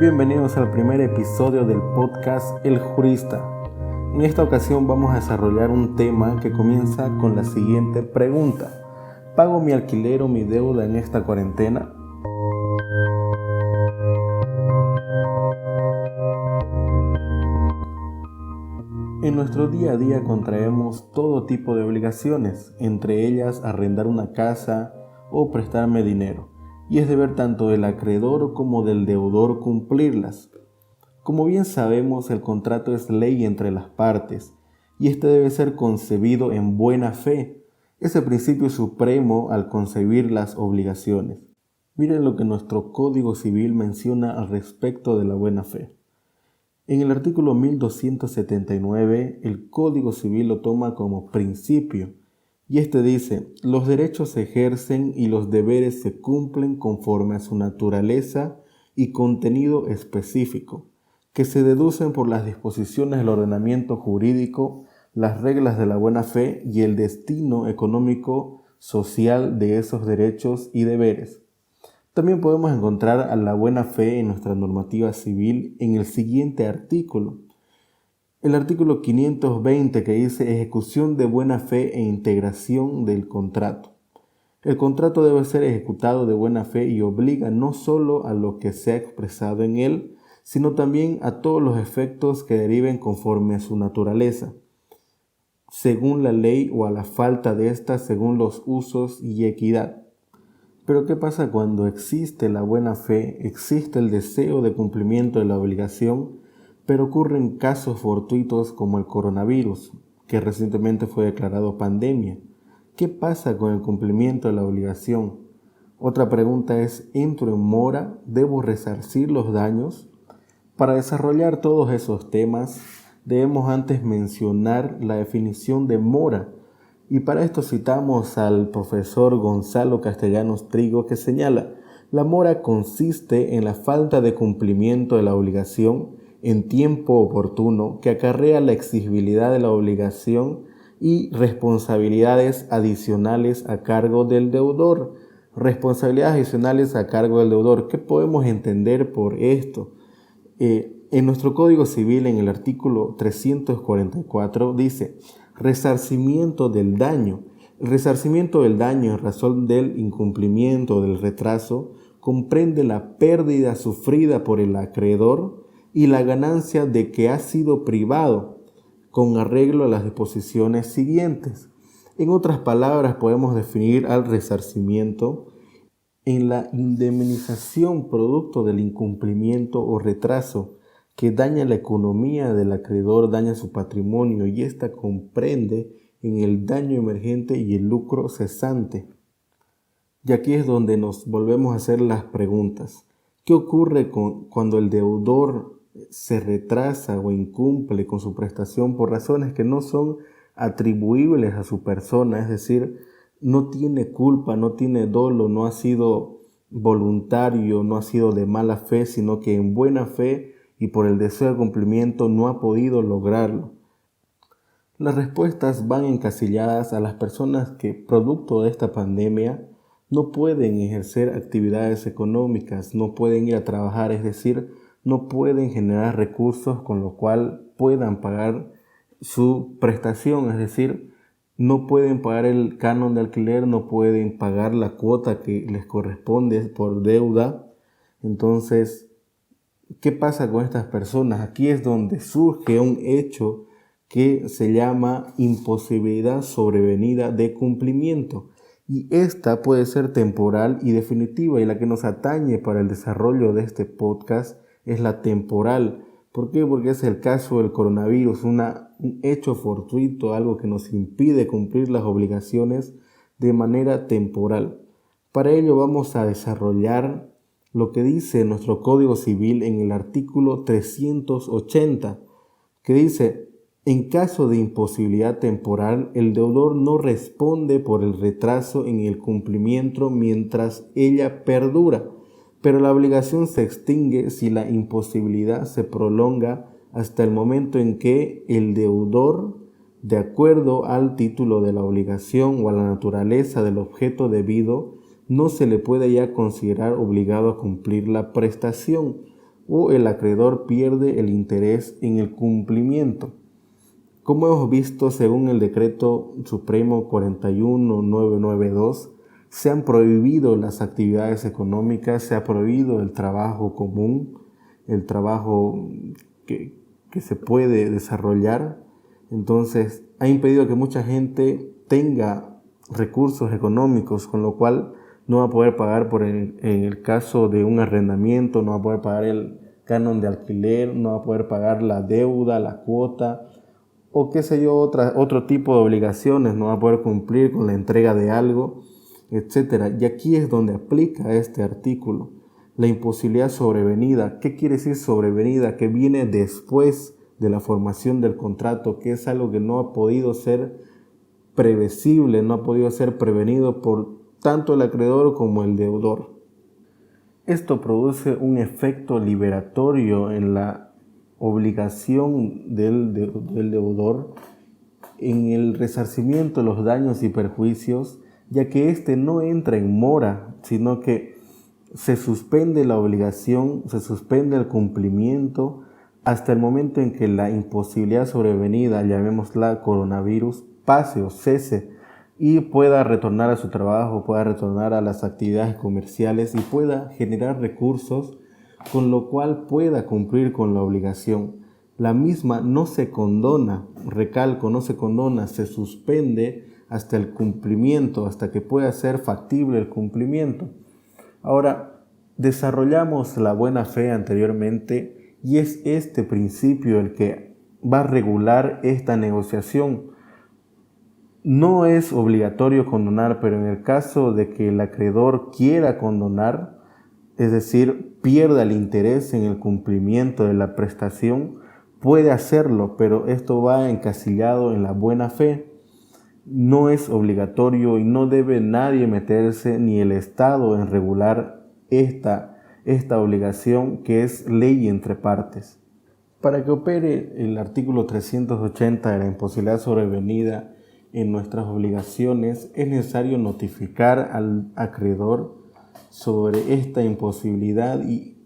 bienvenidos al primer episodio del podcast El Jurista. En esta ocasión vamos a desarrollar un tema que comienza con la siguiente pregunta: ¿pago mi alquiler o mi deuda en esta cuarentena? En nuestro día a día contraemos todo tipo de obligaciones, entre ellas arrendar una casa o prestarme dinero, y es deber tanto del acreedor como del deudor cumplirlas. Como bien sabemos, el contrato es ley entre las partes, y este debe ser concebido en buena fe. Es el principio supremo al concebir las obligaciones. Miren lo que nuestro Código Civil menciona al respecto de la buena fe. En el artículo 1279, el Código Civil lo toma como principio, y este dice: los derechos se ejercen y los deberes se cumplen conforme a su naturaleza y contenido específico, que se deducen por las disposiciones del ordenamiento jurídico, las reglas de la buena fe y el destino económico social de esos derechos y deberes. También podemos encontrar a la buena fe en nuestra normativa civil en el siguiente artículo. El artículo 520, que dice ejecución de buena fe e integración del contrato. El contrato debe ser ejecutado de buena fe y obliga no solo a lo que se ha expresado en él, sino también a todos los efectos que deriven conforme a su naturaleza, según la ley o a la falta de ésta según los usos y equidad. Pero ¿qué pasa cuando existe la buena fe, existe el deseo de cumplimiento de la obligación, pero ocurren casos fortuitos como el coronavirus, que recientemente fue declarado pandemia? ¿Qué pasa con el cumplimiento de la obligación? Otra pregunta es: ¿entro en mora? ¿Debo resarcir los daños? Para desarrollar todos esos temas, debemos antes mencionar la definición de mora. Y para esto citamos al profesor Gonzalo Castellanos Trigo, que señala: la mora consiste en la falta de cumplimiento de la obligación en tiempo oportuno que acarrea la exigibilidad de la obligación y responsabilidades adicionales a cargo del deudor. Responsabilidades adicionales a cargo del deudor. ¿Qué podemos entender por esto? En nuestro Código Civil, en el artículo 344, dice: resarcimiento del daño. El resarcimiento del daño en razón del incumplimiento o del retraso comprende la pérdida sufrida por el acreedor y la ganancia de que ha sido privado, con arreglo a las disposiciones siguientes. En otras palabras, podemos definir al resarcimiento en la indemnización producto del incumplimiento o retraso que daña la economía del acreedor, daña su patrimonio, y esta comprende en el daño emergente y el lucro cesante. Y aquí es donde nos volvemos a hacer las preguntas. ¿Qué ocurre cuando el deudor se retrasa o incumple con su prestación por razones que no son atribuibles a su persona? Es decir, no tiene culpa, no tiene dolo, no ha sido voluntario, no ha sido de mala fe, sino que en buena fe y por el deseo de cumplimiento no ha podido lograrlo. Las respuestas van encasilladas a las personas que, producto de esta pandemia, no pueden ejercer actividades económicas, no pueden ir a trabajar, es decir, no pueden generar recursos con lo cual puedan pagar su prestación, es decir, no pueden pagar el canon de alquiler, no pueden pagar la cuota que les corresponde por deuda. Entonces, ¿qué pasa con estas personas? Aquí es donde surge un hecho que se llama imposibilidad sobrevenida de cumplimiento. Y esta puede ser temporal y definitiva, y la que nos atañe para el desarrollo de este podcast es la temporal. ¿Por qué? Porque es el caso del coronavirus, un hecho fortuito, algo que nos impide cumplir las obligaciones de manera temporal. Para ello vamos a desarrollar lo que dice nuestro Código Civil en el artículo 380, que dice: en caso de imposibilidad temporal, el deudor no responde por el retraso en el cumplimiento mientras ella perdura, pero la obligación se extingue si la imposibilidad se prolonga hasta el momento en que el deudor, de acuerdo al título de la obligación o a la naturaleza del objeto debido, no se le puede ya considerar obligado a cumplir la prestación. o el acreedor pierde el interés en el cumplimiento. Como hemos visto, según el Decreto Supremo 41992, se han prohibido las actividades económicas, se ha prohibido el trabajo común, el trabajo que se puede desarrollar. Entonces, ha impedido que mucha gente tenga recursos económicos, con lo cual no va a poder pagar en el caso de un arrendamiento, no va a poder pagar el canon de alquiler, no va a poder pagar la deuda, la cuota, o qué sé yo, otro tipo de obligaciones, no va a poder cumplir con la entrega de algo, etc. Y aquí es donde aplica este artículo, la imposibilidad sobrevenida. ¿Qué quiere decir sobrevenida? Que viene después de la formación del contrato, que es algo que no ha podido ser previsible, no ha podido ser prevenido por tanto el acreedor como el deudor. Esto produce un efecto liberatorio en la obligación del deudor en el resarcimiento de los daños y perjuicios, ya que éste no entra en mora, sino que se suspende la obligación, se suspende el cumplimiento hasta el momento en que la imposibilidad sobrevenida, llamémosla coronavirus, pase o cese y pueda retornar a su trabajo, pueda retornar a las actividades comerciales y pueda generar recursos, con lo cual pueda cumplir con la obligación. La misma no se condona, recalco, no se condona, se suspende hasta el cumplimiento, hasta que pueda ser factible el cumplimiento. Ahora, desarrollamos la buena fe anteriormente y es este principio el que va a regular esta negociación. No es obligatorio condonar, pero en el caso de que el acreedor quiera condonar, es decir, pierda el interés en el cumplimiento de la prestación, puede hacerlo, pero esto va encasillado en la buena fe. No es obligatorio y no debe nadie meterse, ni el Estado, en regular esta obligación que es ley entre partes. Para que opere el artículo 380 de la imposibilidad sobrevenida en nuestras obligaciones, es necesario notificar al acreedor sobre esta imposibilidad y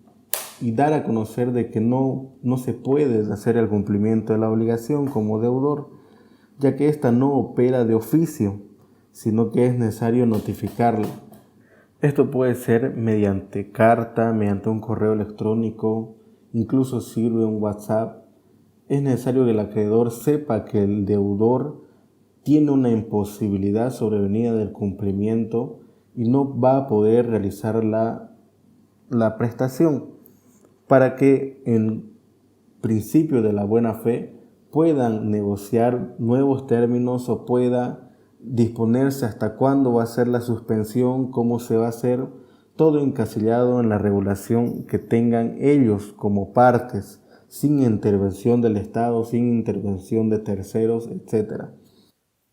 dar a conocer de que no se puede hacer el cumplimiento de la obligación como deudor, ya que ésta no opera de oficio, sino que es necesario notificarla. Esto puede ser mediante carta, mediante un correo electrónico, incluso sirve un WhatsApp. Es necesario que el acreedor sepa que el deudor tiene una imposibilidad sobrevenida del cumplimiento y no va a poder realizar la prestación, para que en principio de la buena fe puedan negociar nuevos términos o pueda disponerse hasta cuándo va a ser la suspensión, cómo se va a hacer, todo encasillado en la regulación que tengan ellos como partes, sin intervención del Estado, sin intervención de terceros, etc.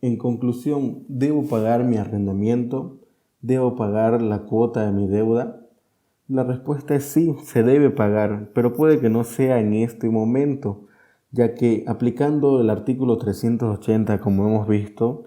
En conclusión, ¿debo pagar mi arrendamiento? ¿Debo pagar la cuota de mi deuda? La respuesta es sí, se debe pagar, pero puede que no sea en este momento, ya que aplicando el artículo 380, como hemos visto,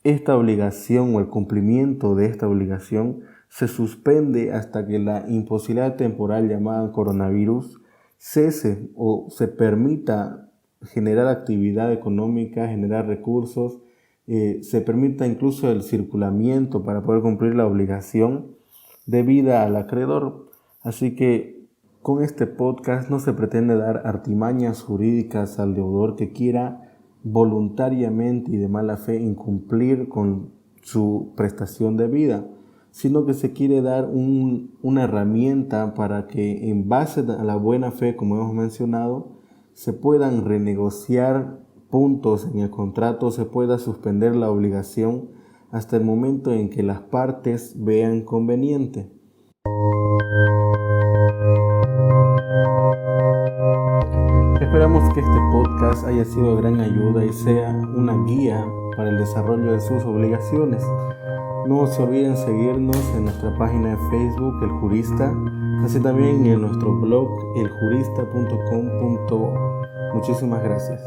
esta obligación o el cumplimiento de esta obligación se suspende hasta que la imposibilidad temporal llamada coronavirus cese o se permita generar actividad económica, generar recursos, se permita incluso el circulamiento para poder cumplir la obligación debida al acreedor. Así que con este podcast no se pretende dar artimañas jurídicas al deudor que quiera voluntariamente y de mala fe incumplir con su prestación debida, sino que se quiere dar una herramienta para que en base a la buena fe, como hemos mencionado, se puedan renegociar puntos en el contrato, se pueda suspender la obligación hasta el momento en que las partes vean conveniente. Esperamos que este podcast haya sido de gran ayuda y sea una guía para el desarrollo de sus obligaciones. No se olviden seguirnos en nuestra página de Facebook, El Jurista, así también en nuestro blog eljurista.com.bo. Muchísimas gracias.